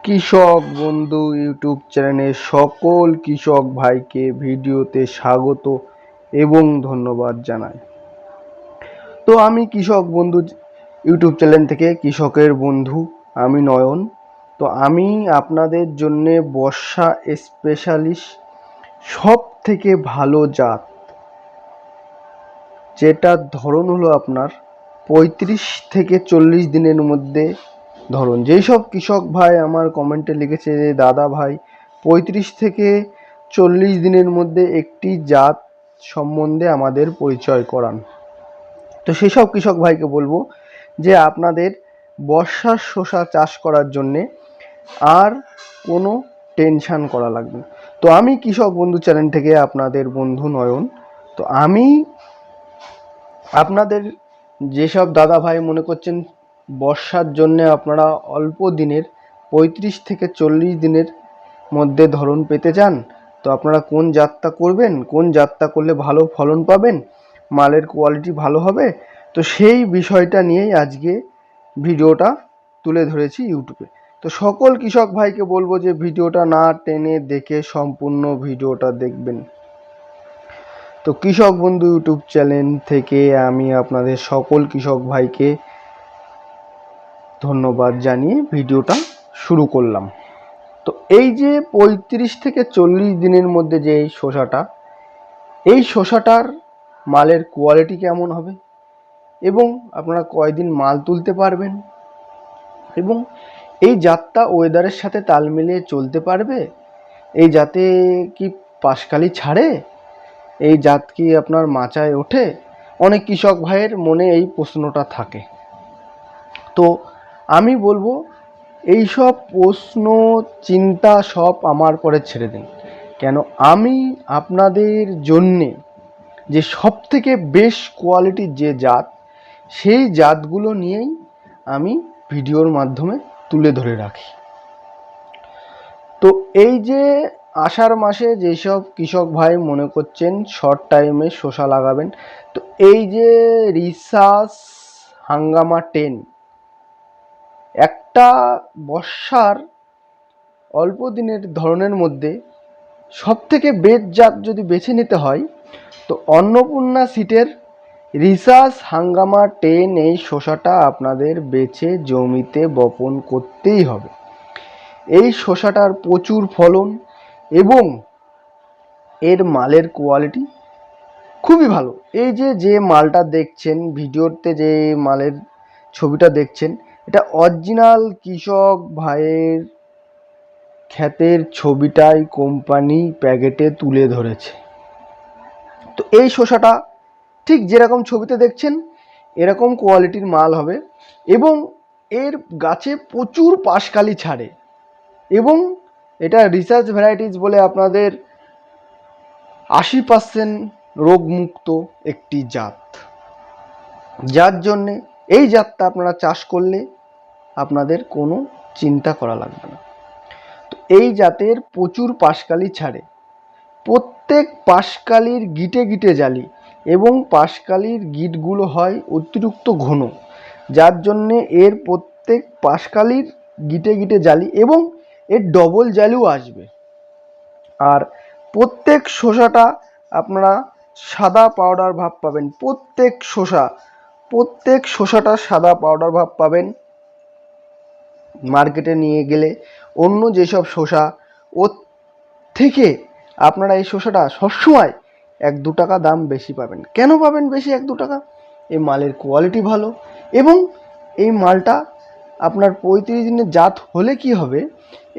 কৃষক বন্ধু ইউটিউব চ্যানেলের সকল কৃষক ভাইকে ভিডিওতে স্বাগত এবং ধন্যবাদ জানাই। তো আমি কৃষক বন্ধু ইউটিউব চ্যানেল থেকে কৃষকের বন্ধু আমি নয়ন। তো আমি আপনাদের জন্যে বর্ষা স্পেশালিস্ট সব থেকে ভালো জাত, যেটার ধরন হলো আপনার 35 থেকে 40 দিনের মধ্যে ধরুন। যেই সব কৃষক ভাই আমার কমেন্টে লিখেছে যে দাদা ভাই 35 থেকে 40 দিনের মধ্যে একটি জাত সম্বন্ধে আমাদের পরিচয় করান, তো সেই সব কৃষক ভাইকে বলবো যে আপনাদের বর্ষার শসা চাষ করার জন্যে আর কোনো টেনশন করা লাগবে না। তো আমি কৃষক বন্ধু চ্যানেল থেকে আপনাদের বন্ধু নয়ন। তো আমি আপনাদের যেসব দাদা ভাই মনে করছেন বর্ষার জন্য আপনারা অল্প দিনের 35 থেকে 40 দিনের মধ্যে ধরন পেতে চান, তো আপনারা কোন জাতটা করবেন, কোন জাতটা করলে ভালো ফলন পাবেন, মালের কোয়ালিটি ভালো হবে, তো সেই বিষয়টা নিয়েই আজকে ভিডিওটা তুলে ধরেছি ইউটিউবে। তো সকল কৃষক ভাইকে বলবো যে ভিডিওটা না টেনে দেখে সম্পূর্ণ ভিডিওটা দেখবেন। তো কৃষক বন্ধু ইউটিউব চ্যানেল থেকে আমি আপনাদের সকল কৃষক ভাইকে ধন্যবাদ জানিয়ে ভিডিওটা শুরু করলাম। তো এই যে 35 থেকে 40 দিনের মধ্যে যে এই শসাটার মালের কোয়ালিটি কেমন হবে এবং আপনারা কয়দিন মাল তুলতে পারবেন এবং এই জাতটা ওয়েদারের সাথে তাল মিলিয়ে চলতে পারবে, এই জাতে কি পাশকালি ছাড়ে, এই জাত কি আপনার মাচায় ওঠে, অনেক কৃষক ভাইয়ের মনে এই প্রশ্নটা থাকে। তো আমি বলবো এই সব প্রশ্ন চিন্তা সব আমার পরে ছেড়ে দিন, কেন আমি আপনাদের জন্যে যে সব থেকে বেস্ট কোয়ালিটির যে জাত সেই জাতগুলো নিয়েই আমি ভিডিওর মাধ্যমে তুলে ধরে রাখি। তো এই যে আষাঢ় মাসে যেসব কৃষক ভাই মনে করছেন শর্ট টাইমে শসা লাগাবেন, তো এই যে রিসাস হাঙ্গামা 10 একটা বর্ষার অল্প দিনের ধরনের মধ্যে সব থেকে বেস্ট জাত যদি বেছে নিতে হয় তো অন্নপূর্ণা সিটের রিসাস হাঙ্গামা 10 এই শসাটা আপনাদের বেছে জমিতে বপন করতেই হবে। এই শসাটার প্রচুর ফলন এবং এর মালের কোয়ালিটি খুবই ভালো। এই যে মালটা দেখছেন ভিডিওতে, যে মালের ছবিটা দেখছেন, এটা অরিজিনাল কৃষক ভাইয়ের ক্ষেতের ছবিটাই কোম্পানি প্যাকেটে তুলে ধরেছে। তো এই শসাটা ঠিক যেরকম ছবিতে দেখছেন এরকম কোয়ালিটির মাল হবে এবং এর গাছে প্রচুর পাশকালি ছাড়ে এবং এটা রিসার্চ ভ্যারাইটিস বলে আপনাদের 80% রোগমুক্ত একটি জাত, যার জন্যে এই জাতটা আপনারা চাষ করলে আপনাদের কোনো চিন্তা করা লাগবে না। তো এই জাতের প্রচুর পাশকালি ছাড়ে, প্রত্যেক পাশকালির গিটে গিটে জালি এবং পাশকালির গিটগুলো হয় অতিরিক্ত ঘন, যার জন্যে এর প্রত্যেক পাশকালির গিটে গিটে জালি এবং এর ডবল জালিও আসবে। আর প্রত্যেক শসাটা আপনারা সাদা পাউডার ভাব পাবেন, প্রত্যেক শসাটা সাদা পাউডার ভাব পাবেন। মার্কেটে নিয়ে গেলে অন্য যেসব শসা ওর থেকে আপনারা এই শসাটা সবসময় 1-2 টাকা দাম বেশি পাবেন। কেন পাবেন বেশি 1-2 টাকা? এই মালের কোয়ালিটি ভালো এবং এই মালটা আপনার 35 দিনের জাত হলে কি হবে,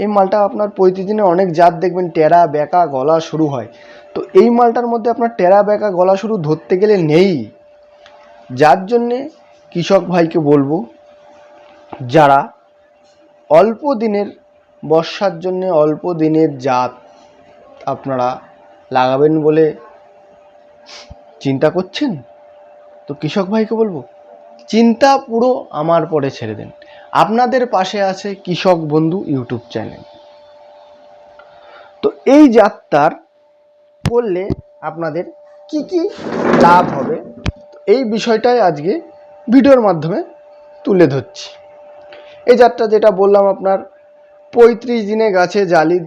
এই মালটা আপনার 35 দিনে অনেক জাত দেখবেন টেরা বেঁকা গলা শুরু হয়, তো এই মালটার মধ্যে আপনার টেরা বেঁকা গলা শুরু ধরতে গেলে নেই। যার জন্যে কৃষক ভাইকে বলবো যারা অল্প দিনের বর্ষার জন্য অল্প দিনের জাত আপনারা লাগাবেন বলে চিন্তা করছেন, তো কৃষক ভাইকে বলবো চিন্তা পুরো আমার পরে ছেড়ে দেন। আপনাদের পাশে আছে কৃষক বন্ধু ইউটিউব চ্যানেল। তো এই জাতটার করলে আপনাদের কি কি লাভ হবে এই বিষয়টাই আজকে ভিডিওর মাধ্যমে তুলে ধরছি। এই জাতটা যেটা বললাম আপনার 35 দিনে গাছে জালি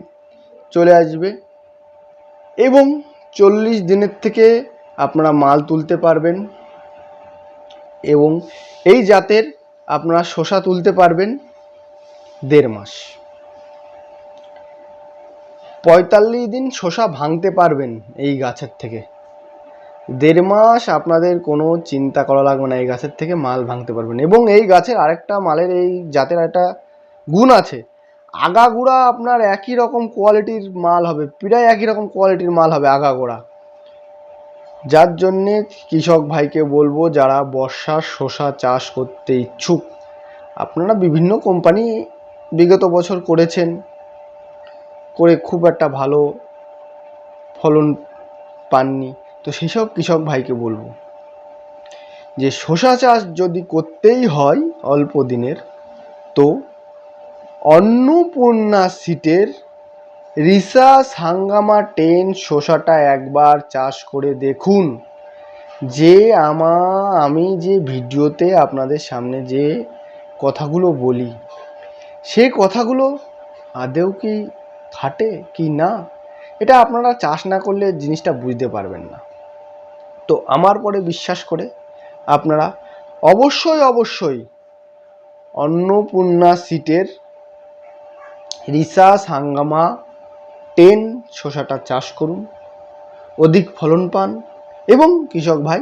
চলে আসবে এবং 40 দিনের থেকে আপনারা মাল তুলতে পারবেন এবং এই জাতের আপনারা শসা তুলতে পারবেন 1.5 মাস। 45 দিন শসা ভাঙতে পারবেন এই গাছের থেকে। 1.5 মাস আপনাদের কোনো চিন্তা করা লাগবে না, এই গাছের থেকে মাল ভাঙতে পারবেন। এবং এই গাছের আরেকটা মালের এই জাতের একটা গুণ আছে, আগাগোড়া আপনার একই রকম কোয়ালিটির মাল হবে, প্রায় একই রকম কোয়ালিটির মাল হবে আগাগোড়া। যার জন্যে কৃষক ভাইকে বলবো যারা বর্ষার শসা চাষ করতে ইচ্ছুক, আপনারা বিভিন্ন কোম্পানি বিগত বছর করেছেন, করে খুব একটা ভালো ফলন পাননি, তো সেসব কৃষক ভাইকে বলবো যে শসা চাষ যদি করতেই হয় অল্প দিনের, তো অন্নপূর্ণা সিটের রিসাস হাঙ্গামা 10 শসাটা একবার চাষ করে দেখুন। যে আমি যে ভিডিওতে আপনাদের সামনে যে কথাগুলো বলি, সেই কথাগুলো আদৌ কি খাটে কি না, এটা আপনারা চাষ না করলে জিনিসটা বুঝতে পারবেন না। তো আমার পরে বিশ্বাস করে আপনারা অবশ্যই অন্নপূর্ণা সিটের রিসাস হাঙ্গামা 10 শসাটা চাষ করুন, অধিক ফলন পান এবং কৃষক ভাই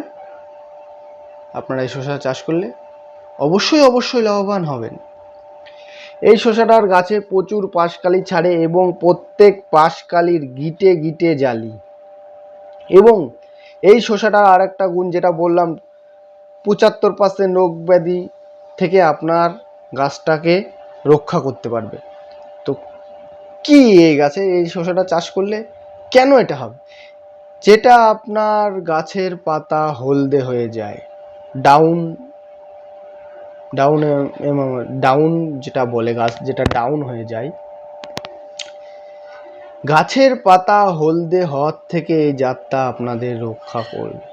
আপনারা এই শসা চাষ করলে অবশ্যই লাভবান হবেন। এই শসাটার গাছে প্রচুর পাশকালি ছাড়ে এবং প্রত্যেক পাশকালির গিটে গিটে জালি। এবং এই শসাটার আর একটা গুণ যেটা বললাম, 75% রোগ ব্যাধি থেকে আপনার গাছটাকে রক্ষা করতে পারবে। তো কি এই গাছে এই শসাটা চাষ করলে কেন এটা হবে? যেটা আপনার গাছের পাতা হলদে হয়ে যায়, ডাউন যেটা বলে, গাছ যেটা ডাউন হয়ে যায়, গাছের পাতা হলদে হওয়ার থেকে এই জাতটা আপনাদের রক্ষা করবে।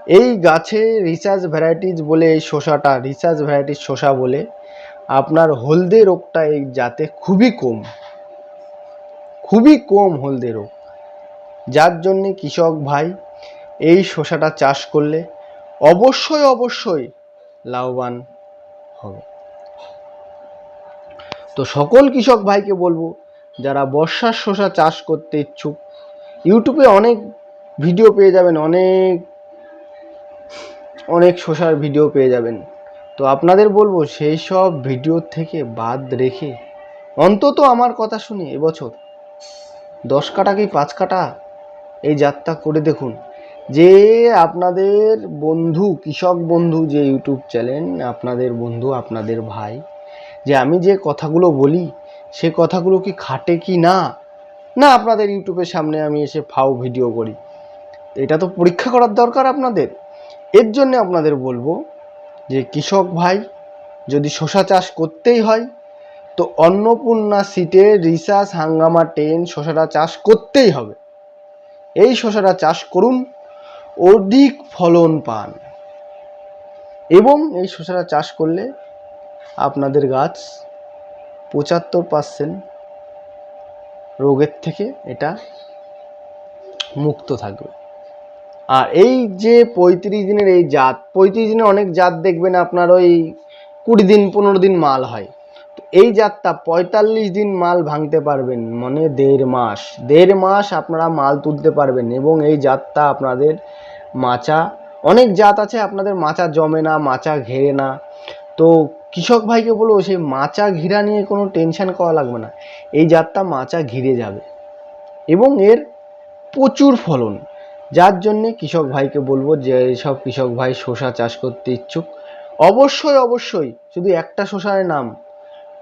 এই গাছে রিসার্চ ভ্যারাইটিস বলে এই শসাটা, রিসার্চ ভ্যারাইটিস শসা বলে আপনার হলদে রোগটা এই জাতে খুবই কম হলদে রোগ। যার জন্যে কৃষক ভাই এই শসাটা চাষ করলে অবশ্যই লাভবান হবে। তো সকল কৃষক ভাইকে বলবো যারা বর্ষার শসা চাষ করতে ইচ্ছুক, ইউটিউবে অনেক ভিডিও পেয়ে যাবেন, অনেক শসার ভিডিও পেয়ে যাবেন। তো আপনাদের বলবো সেই সব ভিডিও থেকে বাদ রেখে অন্তত আমার কথা শুনে এবছর 10 কাটা কি 5 কাটা এই যাত্রা করে দেখুন। যে আপনাদের বন্ধু, কৃষক বন্ধু যে ইউটিউব চ্যানেল, আপনাদের বন্ধু, আপনাদের ভাই, যে আমি যে কথাগুলো বলি সে কথাগুলো কি খাটে কি না, না আপনাদের ইউটিউবের সামনে আমি এসে ফাও ভিডিও করি, এটা তো পরীক্ষা করার দরকার আপনাদের। এর জন্য আপনাদের বলবো যে কৃষক ভাই যদি শসা চাষ করতেই হয় তো অন্নপূর্ণা সিটের রিসাস হাঙ্গামা 10 শসাটা চাষ করতেই হবে। এই শসাটা চাষ করুন, অধিক ফলন পান এবং এই শসাটা চাষ করলে আপনাদের গাছ 75% রোগের থেকে এটা মুক্ত থাকবে। আর এই যে 35 দিনের এই জাত, 35 দিনে অনেক জাত দেখবেন আপনার ওই 20 দিন 15 দিন মাল হয়, তো এই জাতটা 45 দিন মাল ভাঙতে পারবেন, মানে 1.5 মাস আপনারা মাল তুলতে পারবেন। এবং এই জাতটা আপনাদের মাচা, অনেক জাত আছে আপনাদের মাচা জমে না, মাচা ঘেরে না, তো কৃষক ভাইকে বলবো সেই মাচা ঘিরা নিয়ে কোনো টেনশন করা লাগবে না, এই জাতটা মাচা ঘিরে যাবে এবং এর প্রচুর ফলন। যার জন্যে কৃষক ভাইকে বলবো যে এইসব কৃষক ভাই শসা চাষ করতে ইচ্ছুক অবশ্যই শুধু একটা শসার নাম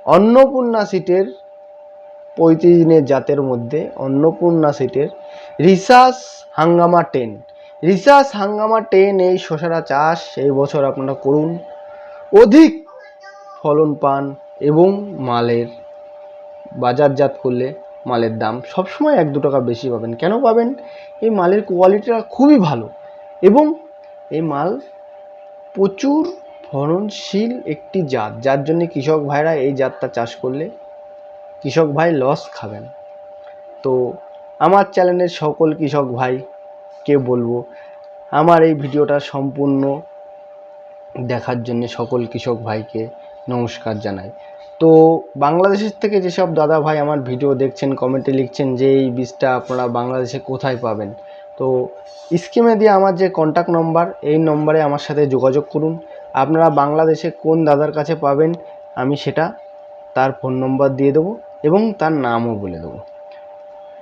অন্নপূর্ণা সিটের 35 দিনের জাতের মধ্যে অন্নপূর্ণা সিটের রিসাস হাঙ্গামা 10 এই শসাটা চাষ এই বছর আপনারা করুন, অধিক ফলন পান এবং মালের বাজারজাত করলে মালের দাম সবসময় 1-2 টাকা বেশি পাবেন। কেন পাবেন? এই মালের কোয়ালিটিটা খুবই ভালো এবং এই মাল প্রচুর ফলনশীল একটি জাত, যার জন্য কৃষক ভাইরা এই জাতটা চাষ করলে কৃষক ভাই লস খাবেন। তো আমার চ্যানেলের সকল কৃষক ভাইকে বলবো আমার এই ভিডিওটা সম্পূর্ণ দেখার জন্য সকল কৃষক ভাইকে নমস্কার জানাই। তো বাংলাদেশের থেকে যেসব দাদা ভাই আমার ভিডিও দেখছেন, কমেন্টে লিখছেন যে এই বীজটা আপনারা বাংলাদেশে কোথায় পাবেন, তো স্ক্রিনে দিয়ে আমার যে কন্ট্যাক্ট নম্বর, এই নম্বরে আমার সাথে যোগাযোগ করুন। আপনারা বাংলাদেশে কোন দাদার কাছে পাবেন আমি সেটা তার ফোন নম্বর দিয়ে দেবো এবং তার নামও বলে দেবো।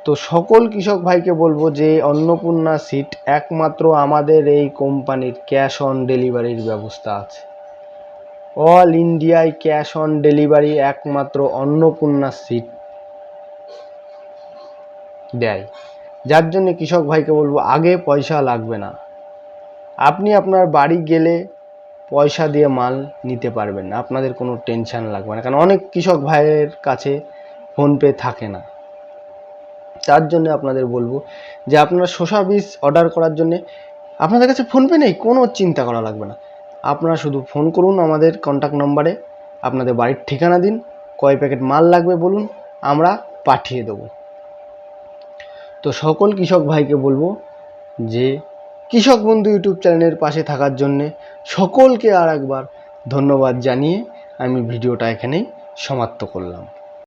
তো সকল কৃষক ভাইকে বলবো যে অন্নপূর্ণা সিড একমাত্র আমাদের এই কোম্পানির ক্যাশ অন ডেলিভারির ব্যবস্থা আছে। অল ইন্ডিয়ায় ক্যাশ অন ডেলিভারি একমাত্র অন্নপূর্ণা সিড দেয়, যার জন্য কৃষক ভাইকে বলবো আগে পয়সা লাগবে না। আপনি আপনার বাড়ি গেলে পয়সা দিয়ে মাল নিতে পারবেন না, আপনাদের কোনো টেনশন লাগবে না, কারণ অনেক কৃষক ভাইয়ের কাছে ফোনপে থাকে না। তার জন্য আপনাদের বলবো যে আপনারা শসা বীজ অর্ডার করার জন্য আপনাদের কাছে ফোনপে নেই, কোনো চিন্তা করা লাগবে না। আপনারা শুধু ফোন করুন আমাদের কন্ট্যাক্ট নম্বরে, আপনাদের বাড়ির ঠিকানা দিন, কয় প্যাকেট মাল লাগবে বলুন, আমরা পাঠিয়ে দেবো। তো সকল কৃষক ভাইকে বলবো যে কৃষক বন্ধু ইউটিউব চ্যানেলের পাশে থাকার জন্যে সকলকে আর একবার ধন্যবাদ জানিয়ে আমি ভিডিওটা এখানেই সমাপ্ত করলাম।